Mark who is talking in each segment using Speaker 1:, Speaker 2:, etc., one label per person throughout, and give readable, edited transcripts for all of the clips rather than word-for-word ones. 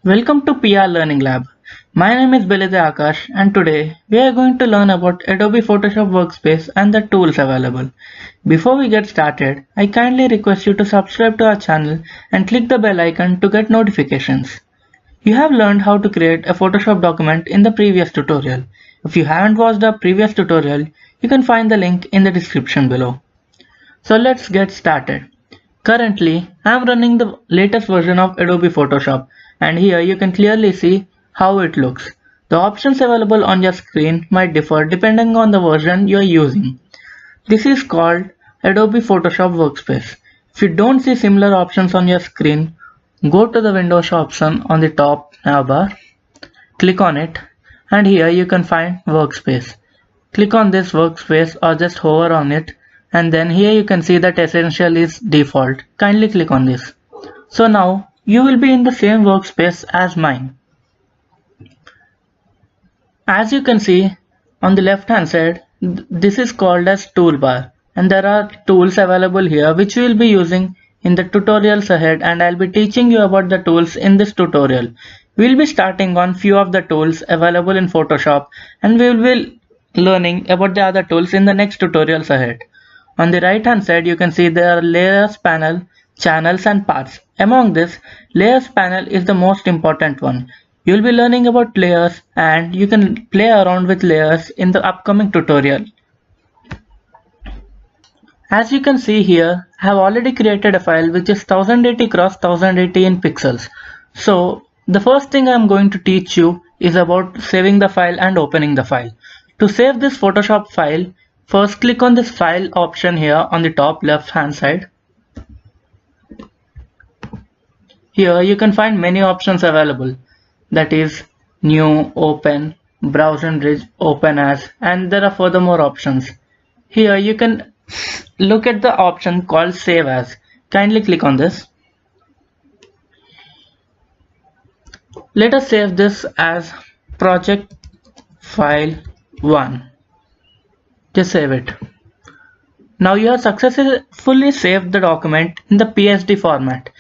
Speaker 1: Welcome to PR Learning Lab. My name is Belide Aakash and today we are going to learn about Adobe Photoshop Workspace and the tools available. Before we get started, I kindly request you to subscribe to our channel and click the bell icon to get notifications. You have learned how to create a Photoshop document in the previous tutorial. If you haven't watched our previous tutorial, you can find the link in the description below. So let's get started. Currently, I am running the latest version of Adobe Photoshop and here you can clearly see how it looks. The options available on your screen might differ depending on the version you are using. This is called Adobe Photoshop Workspace. If you don't see similar options on your screen, go to the Windows option on the top navbar, click on it, and here you can find Workspace. Click on this workspace or just hover on it, and then here you can see that Essential is default. Kindly click on this. So now you will be in the same workspace as mine. As you can see on the left hand side, this is called as toolbar, and there are tools available here which we will be using in the tutorials ahead, and I'll be teaching you about the tools in this tutorial. We'll be starting on few of the tools available in Photoshop, and we will be learning about the other tools in the next tutorials ahead. On the right hand side you can see there are layers panel, channels and paths. Among this, layers panel is the most important one. You will be learning about layers and you can play around with layers in the upcoming tutorial. As you can see here, I have already created a file which is 1080 x 1080 in pixels. So the first thing I am going to teach you is about saving the file and opening the file. To save this Photoshop file, first click on this file option here on the top left hand side. Here you can find many options available, that is new, open, browse and bridge, open as, and there are furthermore options. Here you can look at the option called save as. Kindly click on this. Let us save this as project file 1. Just save it. Now you have successfully saved the document in the PSD format.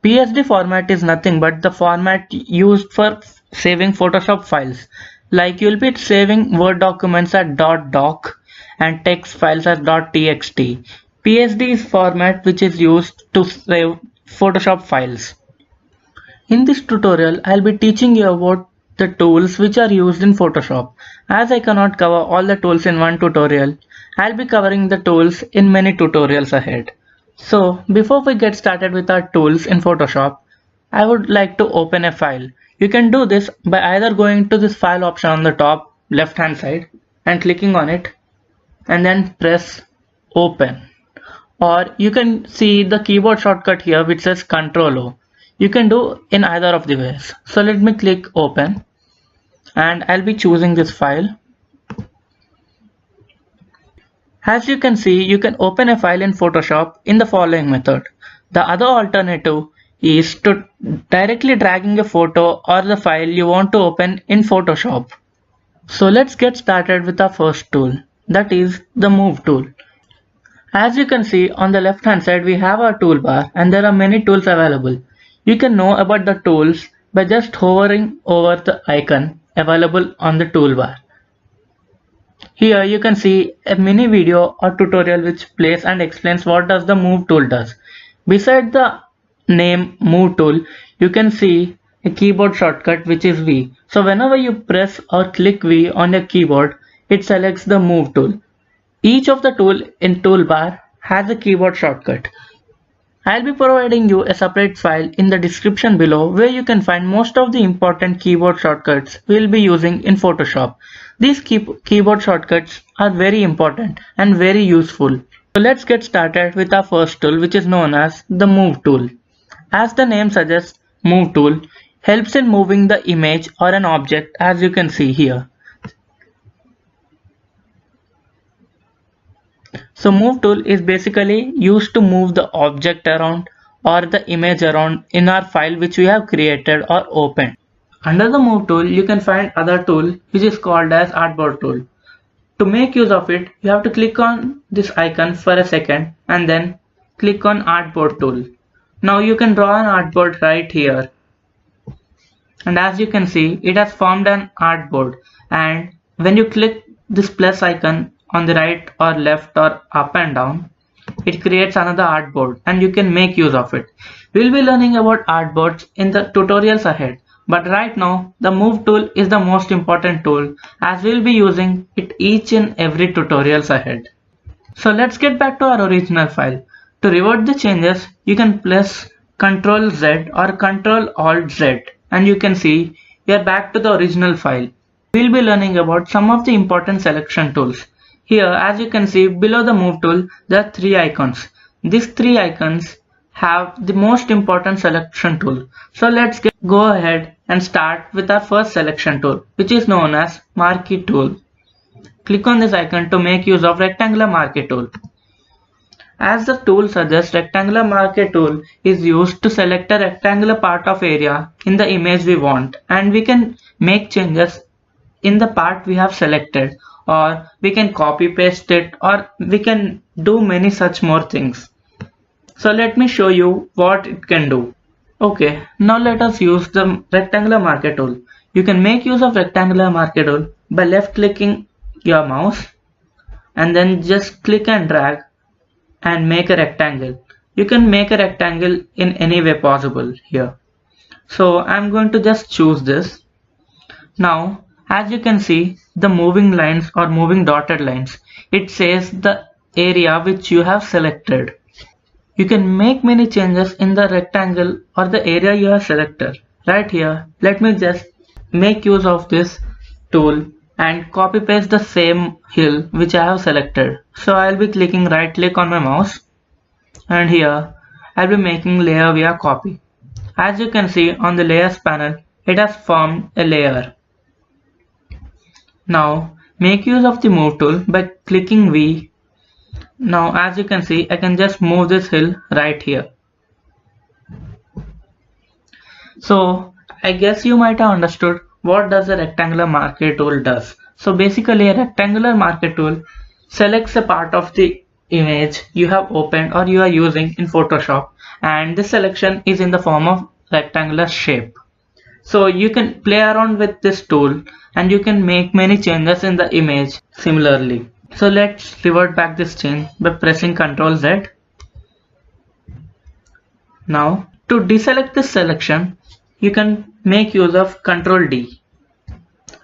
Speaker 1: PSD format is nothing but the format used for saving Photoshop files. Like you will be saving Word documents as .doc and text files as .txt. PSD is format which is used to save Photoshop files. In this tutorial, I'll be teaching you about the tools which are used in Photoshop. As I cannot cover all the tools in one tutorial, I'll be covering the tools in many tutorials ahead. So before we get started with our tools in Photoshop, I would like to open a file. You can do this by either going to this file option on the top left hand side and clicking on it and then press open. Or you can see the keyboard shortcut here which says Ctrl O. You can do in either of the ways. So let me click open and I'll be choosing this file. As you can see, you can open a file in Photoshop in the following method. The other alternative is to directly dragging a photo or the file you want to open in Photoshop. So let's get started with our first tool, that is the Move tool. As you can see on the left hand side we have our toolbar and there are many tools available. You can know about the tools by just hovering over the icon available on the toolbar. Here you can see a mini video or tutorial which plays and explains what does the Move tool does. Beside the name Move tool, you can see a keyboard shortcut which is V. So whenever you press or click V on your keyboard, it selects the Move tool. Each of the tool in toolbar has a keyboard shortcut. I'll be providing you a separate file in the description below where you can find most of the important keyboard shortcuts we'll be using in Photoshop. These keyboard shortcuts are very important and very useful. So let's get started with our first tool, which is known as the Move tool. As the name suggests, Move tool helps in moving the image or an object, as you can see here. So Move tool is basically used to move the object around or the image around in our file which we have created or opened. Under the Move tool, you can find other tool which is called as Artboard tool. To make use of it, you have to click on this icon for a second and then click on Artboard tool. Now you can draw an artboard right here. and as you can see, it has formed an artboard. And when you click this plus icon on the right or left or up and down, it creates another artboard and you can make use of it. We'll be learning about artboards in the tutorials ahead, but right now the move tool is the most important tool as we'll be using it each in every tutorials ahead. So let's get back to our original file. To revert the changes, you can press Ctrl Z or Ctrl Alt Z and you can see we are back to the original file. We'll be learning about some of the important selection tools. Here, as you can see below the move tool, there are three icons. These three icons have the most important selection tool. So let's go ahead and start with our first selection tool, which is known as Marquee tool. Click on this icon to make use of rectangular marquee tool. As the tool suggests, rectangular marquee tool is used to select a rectangular part of area in the image we want, and we can make changes in the part we have selected, or we can copy paste it, or we can do many such more things. So let me show you what it can do. Okay, now let us use the rectangular marquee tool. You can make use of rectangular marquee tool by left clicking your mouse and then just click and drag and make a rectangle. You can make a rectangle in any way possible here. So I'm going to just choose this. Now as you can see, the moving lines or moving dotted lines, it says the area which you have selected. You can make many changes in the rectangle or the area you have selected. Right here, let me just make use of this tool and copy paste the same hill which I have selected. So I'll be clicking right click on my mouse and here I'll be making layer via copy. As you can see on the layers panel, it has formed a layer. Now make use of the move tool by clicking V. Now as you can see, I can just move this hill right here. So I guess you might have understood what does a rectangular marquee tool does. So basically a rectangular marquee tool selects a part of the image you have opened or you are using in Photoshop, and this selection is in the form of rectangular shape. So you can play around with this tool and you can make many changes in the image similarly. So let's revert back this change by pressing Ctrl Z. Now to deselect this selection, you can make use of Ctrl D.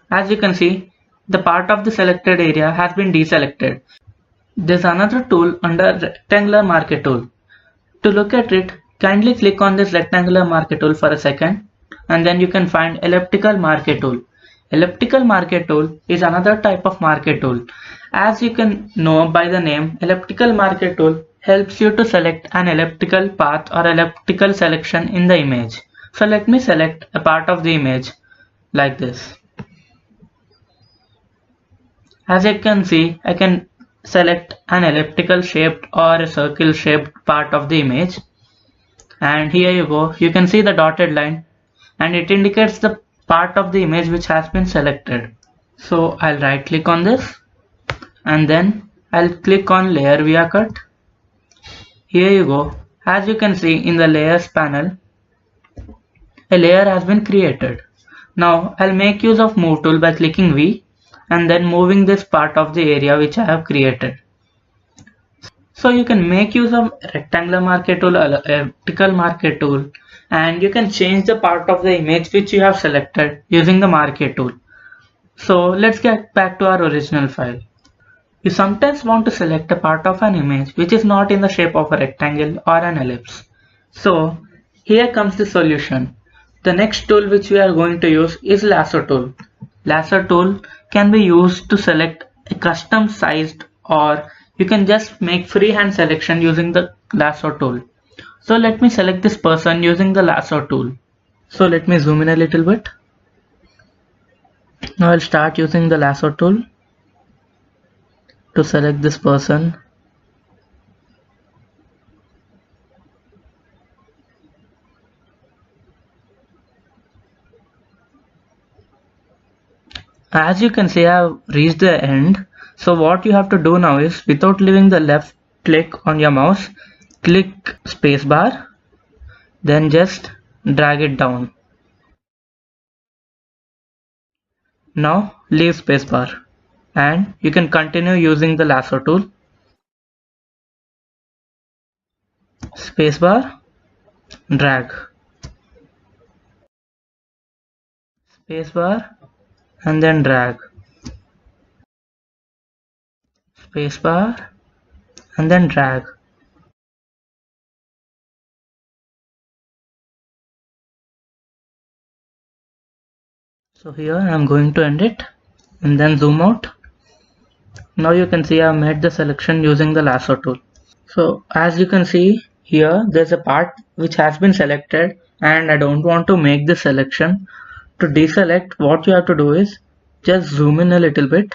Speaker 1: As you can see, the part of the selected area has been deselected. There's another tool under rectangular marquee tool. To look at it, kindly click on this rectangular marquee tool for a second and then you can find elliptical marquee tool. Elliptical marquee tool is another type of marquee tool. As you can know by the name, elliptical marquee tool helps you to select an elliptical path or elliptical selection in the image. So let me select a part of the image like this. As you can see, I can select an elliptical shaped or a circle shaped part of the image. And here you go, you can see the dotted line and it indicates the part of the image which has been selected. So I'll right click on this and then I'll click on layer via cut. Here you go, as you can see in the layers panel, a layer has been created. Now I'll make use of move tool by clicking V and then moving this part of the area which I have created. So you can make use of rectangular marquee tool, elliptical marquee tool, and you can change the part of the image which you have selected using the marquee tool. So let's get back to our original file. You sometimes want to select a part of an image which is not in the shape of a rectangle or an ellipse. So here comes the solution. The next tool which we are going to use is lasso tool. Lasso tool can be used to select a custom sized, or you can just make freehand selection using the lasso tool. So let me select this person using the lasso tool. So let me zoom in a little bit. Now I'll start using the lasso tool to select this person. As you can see, I have reached the end. So what you have to do now is, without leaving the left click on your mouse, click spacebar, then just drag it down. Now leave spacebar and you can continue using the lasso tool. Spacebar, drag. Spacebar and then drag. Spacebar and then drag. So here I am going to end it and then zoom out. Now you can see I have made the selection using the lasso tool. So as you can see here, there's a part which has been selected and I don't want to make the selection. To deselect, what you have to do is just zoom in a little bit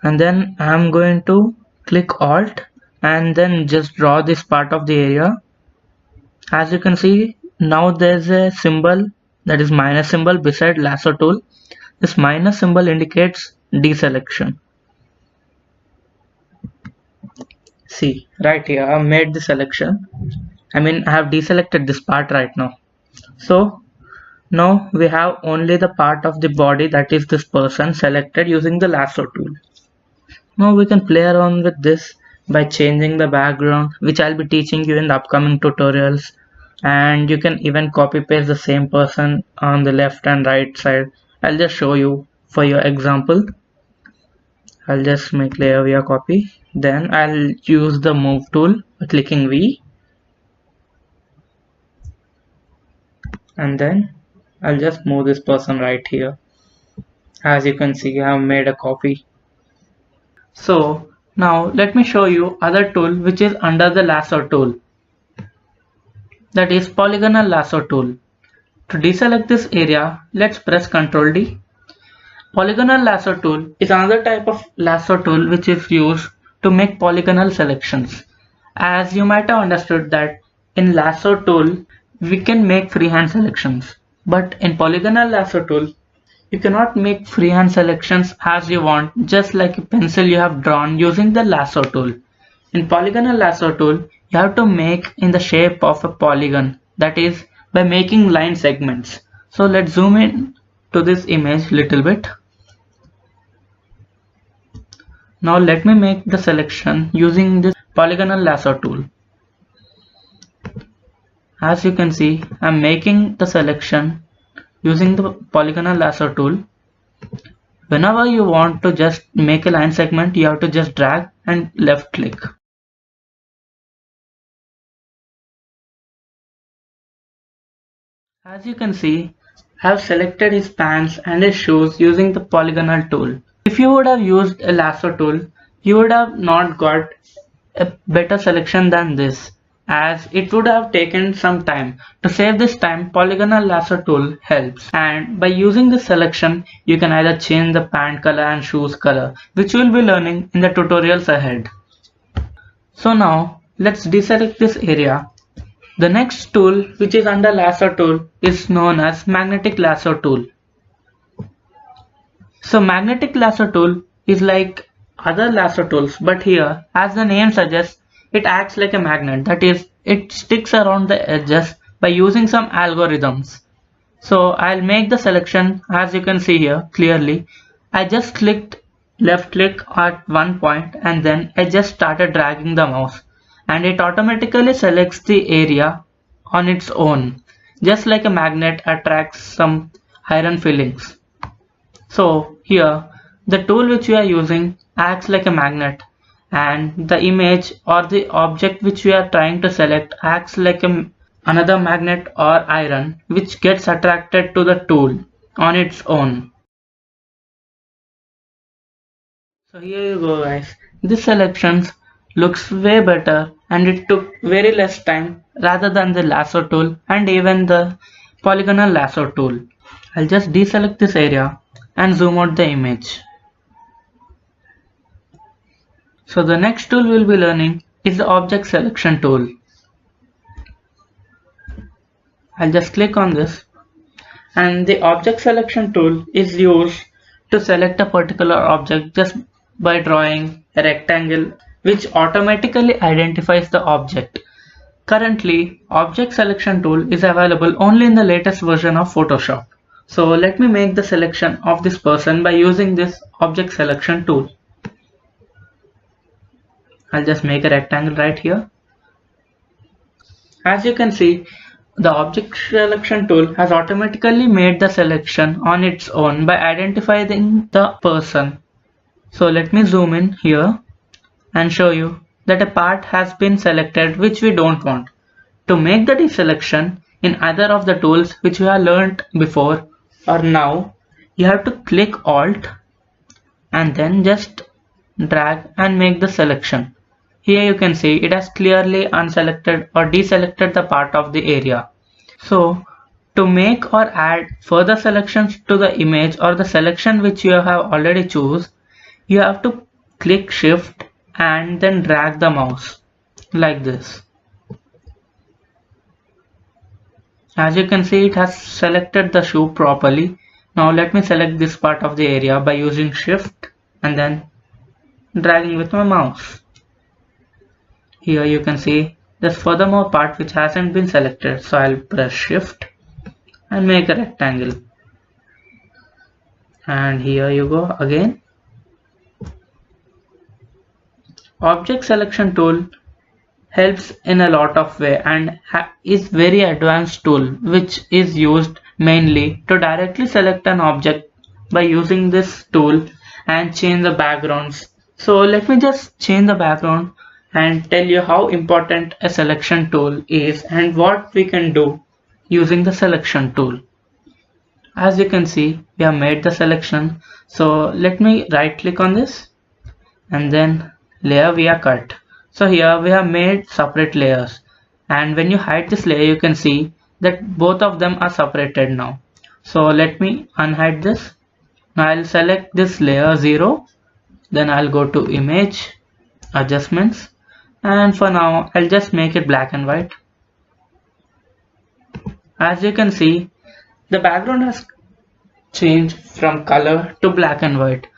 Speaker 1: and then I'm going to click Alt and then just draw this part of the area. As you can see, now there's a symbol, that is minus symbol, beside lasso tool. This minus symbol indicates deselection. See, right here I have made the selection. I have deselected this part right now. So now we have only the part of the body, that is this person, selected using the lasso tool. Now we can play around with this by changing the background, which I'll be teaching you in the upcoming tutorials. And you can even copy paste the same person on the left and right side. I'll just show you for your example. I'll just make layer via copy. Then I'll use the move tool by clicking V. And then I'll just move this person right here. As you can see, I have made a copy. So now let me show you other tool which is under the lasso tool. That is polygonal lasso tool. To deselect this area, let's press Ctrl D. Polygonal lasso tool is another type of lasso tool which is used to make polygonal selections. As you might have understood that in lasso tool we can make freehand selections, but in polygonal lasso tool you cannot make freehand selections as you want, just like a pencil you have drawn using the lasso tool. In polygonal lasso tool, you have to make in the shape of a polygon, that is by making line segments. So let's zoom in to this image little bit. Now let me make the selection using this polygonal lasso tool. As you can see, I'm making the selection using the polygonal lasso tool. Whenever you want to just make a line segment, you have to just drag and left click. As you can see, I have selected his pants and his shoes using the polygonal tool. If you would have used a lasso tool, you would have not got a better selection than this, as it would have taken some time. To save this time, polygonal lasso tool helps, and by using this selection you can either change the pant color and shoes color, which we will be learning in the tutorials ahead. So now let's deselect this area. The next tool which is under lasso tool is known as magnetic lasso tool. So magnetic lasso tool is like other lasso tools, but here, as the name suggests, it acts like a magnet, that is, it sticks around the edges by using some algorithms. So I'll make the selection as you can see here clearly. I just clicked left click at one point and then I just started dragging the mouse and it automatically selects the area on its own, just like a magnet attracts some iron fillings. So here the tool which we are using acts like a magnet, and the image or the object which we are trying to select acts like another magnet or iron which gets attracted to the tool on its own. So here you go guys, this selection looks way better and it took very less time rather than the lasso tool and even the polygonal lasso tool. I'll just deselect this area and zoom out the image. So the next tool we'll be learning is the object selection tool. I'll just click on this, and the object selection tool is used to select a particular object just by drawing a rectangle which automatically identifies the object. Currently, object selection tool is available only in the latest version of Photoshop. So let me make the selection of this person by using this object selection tool. I'll just make a rectangle right here. As you can see, the object selection tool has automatically made the selection on its own by identifying the person. So let me zoom in here and show you that a part has been selected which we don't want. To make the deselection in either of the tools which we have learned before or now, you have to click Alt and then just drag and make the selection. Here you can see it has clearly unselected or deselected the part of the area. So to make or add further selections to the image or the selection which you have already choose, you have to click Shift and then drag the mouse like this. As you can see, it has selected the shoe properly. Now let me select this part of the area by using Shift and then dragging with my mouse. Here you can see there's furthermore part which hasn't been selected, so I'll press Shift and make a rectangle. And here you go again. Object selection tool helps in a lot of way and is very advanced tool which is used mainly to directly select an object by using this tool and change the backgrounds. So let me just change the background and tell you how important a selection tool is and what we can do using the selection tool. As you can see, we have made the selection. So let me right click on this and then layer via cut. So here we have made separate layers, and when you hide this layer you can see that both of them are separated now. So let me unhide this. Now I'll select this layer 0, then I'll go to image, adjustments, and for now I'll just make it black and white. As you can see, the background has changed from color to black and white.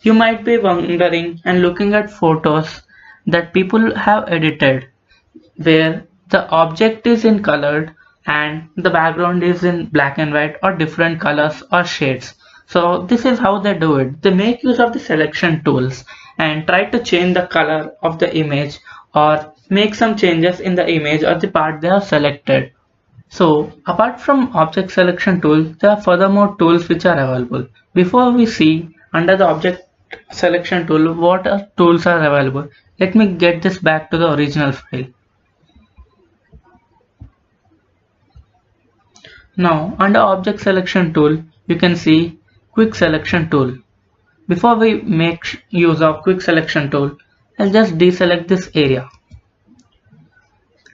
Speaker 1: You might be wondering and looking at photos that people have edited where the object is in colored and the background is in black and white or different colors or shades. So this is how they do it. They make use of the selection tools and try to change the color of the image or make some changes in the image or the part they have selected. So apart from object selection tool, there are furthermore tools which are available. Before we see under the object selection tool what tools are available, let me get this back to the original file. Now under object selection tool you can see quick selection tool. Before we make use of quick selection tool, I'll just deselect this area.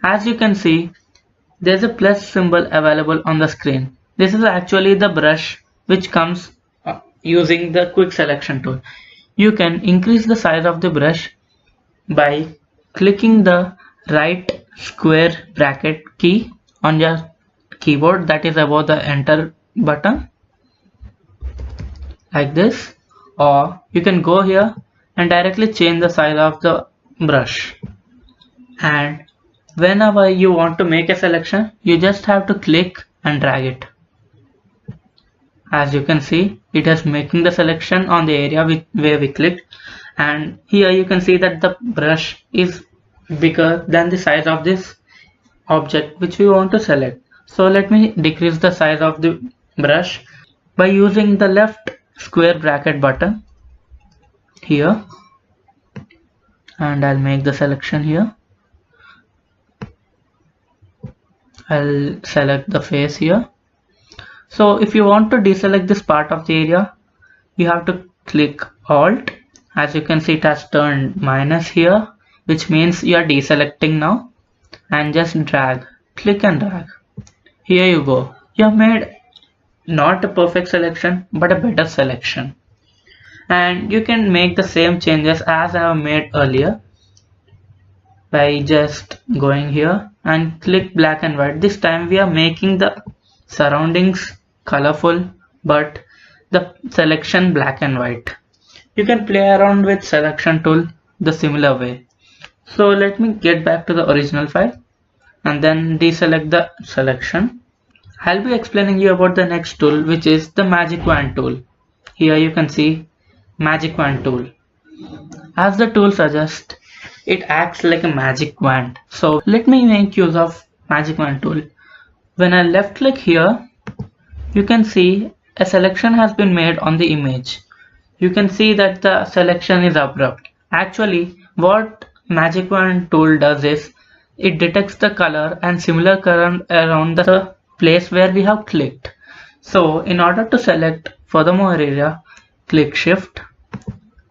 Speaker 1: As you can see, there's a plus symbol available on the screen. This is actually the brush which comes using the quick selection tool. You can increase the size of the brush by clicking the right square bracket key on your keyboard, that is above the enter button, like this, or you can go here and directly change the size of the brush. And whenever you want to make a selection, you just have to click and drag it. As you can see, it is making the selection on the area where we clicked, and here you can see that the brush is bigger than the size of this object which we want to select. So let me decrease the size of the brush by using the left square bracket button here, and I'll make the selection here. I'll select the face here. So if you want to deselect this part of the area, you have to click Alt. As you can see, it has turned minus here, which means you are deselecting now, and just drag, click and drag. Here you go. You have made not a perfect selection but a better selection, and you can make the same changes as I have made earlier by just going here and click black and white. This time we are making the surroundings colorful but the selection black and white. You can play around with selection tool the similar way. So let me get back to the original file and then deselect the selection. I'll be explaining you about the next tool, which is the Magic Wand tool. Here you can see Magic Wand tool. As the tool suggests, it acts like a magic wand. So let me make use of Magic Wand tool. When I left click here, you can see a selection has been made on the image. You can see that the selection is abrupt. Actually, what Magic Wand tool does is it detects the color and similar color around the place where we have clicked. So in order to select furthermore area, click shift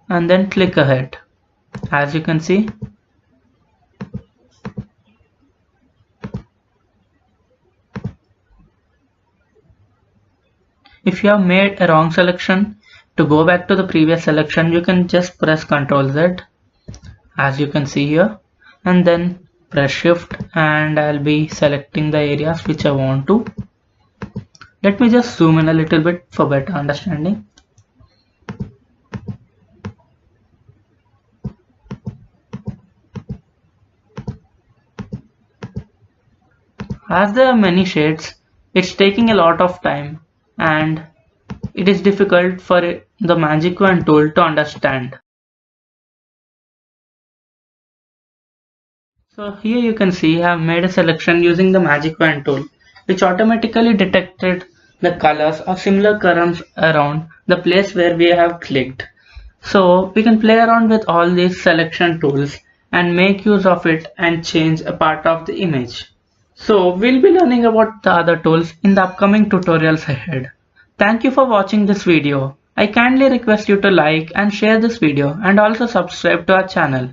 Speaker 1: and then click ahead. As you can see, if you have made a wrong selection, to go back to the previous selection, you can just press Ctrl Z, as you can see here, and then press shift, and I'll be selecting the areas which I want to. Let me just zoom in a little bit for better understanding. As there are many shades, it's taking a lot of time and it is difficult for the Magic Wand tool to understand. So here you can see I have made a selection using the Magic Wand tool, which automatically detected the colors or similar colors around the place where we have clicked. So we can play around with all these selection tools and make use of it and change a part of the image. So we'll be learning about the other tools in the upcoming tutorials ahead. Thank you for watching this video. I kindly request you to like and share this video and also subscribe to our channel.